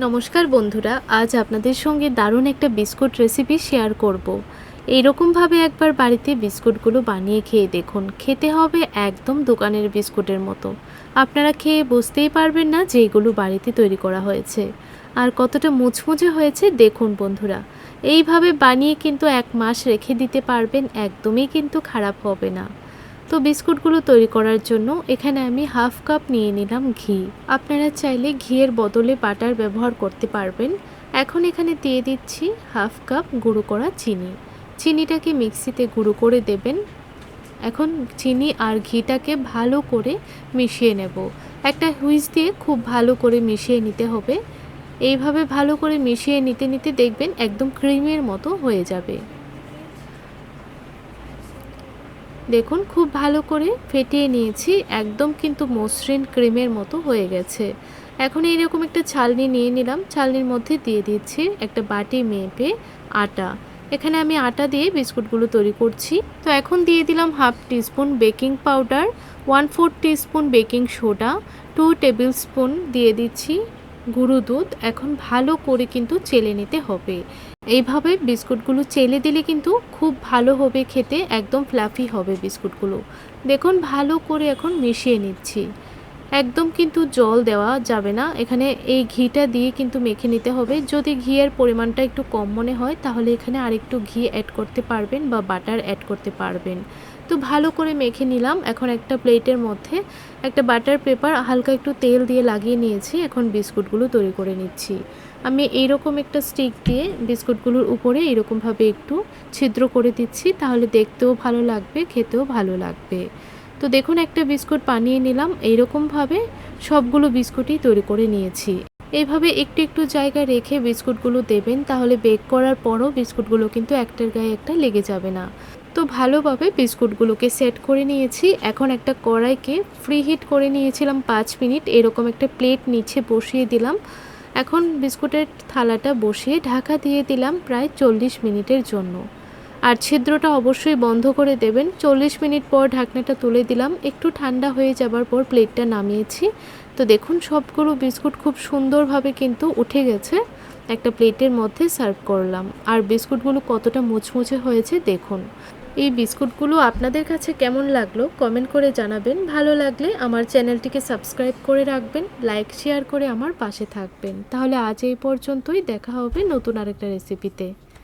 নমস্কার বন্ধুরা, আজ আপনাদের সঙ্গে দারুণ একটা বিস্কুট রেসিপি শেয়ার করব। এইরকমভাবে একবার বাড়িতে বিস্কুটগুলো বানিয়ে খেয়ে দেখুন, খেতে হবে একদম দোকানের বিস্কুটের মতো। আপনারা খেয়ে বুঝতেই পারবেন না যে এগুলো বাড়িতে তৈরি করা হয়েছে আর কতটা মুচমুচে হয়েছে। দেখুন বন্ধুরা, এইভাবে বানিয়ে কিন্তু 1 মাস রেখে দিতে পারবেন, একদমই কিন্তু খারাপ হবে না। তো বিস্কুটগুলো তৈরি করার জন্য এখানে আমি হাফ কাপ নিয়ে নিলাম ঘি। আপনারা চাইলে ঘিয়ের বদলে বাটার ব্যবহার করতে পারবেন। এখন এখানে দিয়ে দিচ্ছি হাফ কাপ গুঁড়ো করা চিনি। চিনিটাকে মিক্সিতে গুঁড়ো করে দেবেন। এখন চিনি আর ঘিটাকে ভালো করে মিশিয়ে নেব। একটা হুইস দিয়ে খুব ভালো করে মিশিয়ে নিতে হবে। এইভাবে ভালো করে মিশিয়ে নিতে নিতে দেখবেন একদম ক্রিমের মতো হয়ে যাবে। দেখুন খুব ভালো করে ফেটিয়ে নিয়েছি, একদম কিন্তু মসৃণ ক্রিমের মতো হয়ে গেছে। এখন এইরকম একটা ছালনি নিয়ে নিলাম, ছালনির মধ্যে দিয়ে দিচ্ছি একটা বাটি মেপে আটা। এখানে আমি আটা দিয়ে বিস্কুটগুলো তৈরি করছি। তো এখন দিয়ে দিলাম half teaspoon baking powder, 1/4 teaspoon baking soda, 2 table spoon দিয়ে দিচ্ছি গুঁড়ো দুধ। এখন ভালো করে কিন্তু চেলে নিতে হবে। এইভাবে বিস্কুটগুলো চেলে দিলে কিন্তু খুব ভালো হবে খেতে, একদম ফ্লাফি হবে বিস্কুটগুলো। দেখুন ভালো করে এখন মিশিয়ে নিচ্ছি। একদম কিন্তু জল দেওয়া যাবে না, এখানে এই ঘিটা দিয়ে কিন্তু মেখে নিতে হবে। যদি ঘিয়ের পরিমাণটা একটু কম মনে হয় তাহলে এখানে আরেকটু ঘি অ্যাড করতে পারবেন বা বাটার অ্যাড করতে পারবেন। তো ভালো করে মেখে নিলাম। এখন একটা প্লেটের মধ্যে একটা বাটার পেপার হালকা একটু তেল দিয়ে লাগিয়ে নিয়েছি। এখন বিস্কুটগুলো তৈরি করে নিচ্ছি। আমি এইরকম একটা স্টিক দিয়ে বিস্কুটগুলোর উপরে এরকমভাবে একটু ছিদ্র করে দিচ্ছি, তাহলে দেখতেও ভালো লাগবে, খেতেও ভালো লাগবে। তো দেখুন একটা বিস্কুট বানিয়ে নিলাম। এইরকমভাবে সবগুলো বিস্কুটই তৈরি করে নিয়েছি। এইভাবে একটু একটু জায়গা রেখে বিস্কুটগুলো দেবেন, তাহলে বেক করার পরও বিস্কুটগুলো কিন্তু একটার গায়ে একটা লেগে যাবে না। তো ভালোভাবে বিস্কুটগুলোকে সেট করে নিয়েছি। এখন একটা কড়াইকে ফ্রি হিট করে নিয়েছিলাম 5 মিনিট। এরকম একটা প্লেট নিচে বসিয়ে দিলাম। এখন বিস্কুটের থালাটা বসিয়ে ঢাকা দিয়ে দিলাম প্রায় 40 মিনিটের জন্য। আর ছিদ্রটা অবশ্যই বন্ধ করে দেবেন। 40 মিনিট পর ঢাকনাটা তুলে দিলাম। একটু ঠান্ডা হয়ে যাবার পর প্লেটটা নামিয়েছি। তো দেখুন সবগুলো বিস্কুট খুব সুন্দরভাবে কিন্তু উঠে গেছে। একটা প্লেটের মধ্যে সার্ভ করলাম। আর বিস্কুটগুলো কতটা মুচমুচে হয়েছে দেখুন। এই বিস্কুটগুলো আপনাদের কাছে কেমন লাগলো কমেন্ট করে জানাবেন। ভালো লাগলে আমার চ্যানেলটিকে সাবস্ক্রাইব করে রাখবেন, লাইক শেয়ার করে আমার পাশে থাকবেন। তাহলে আজ এই পর্যন্তই, দেখা হবে নতুন আরেকটা রেসিপিতে।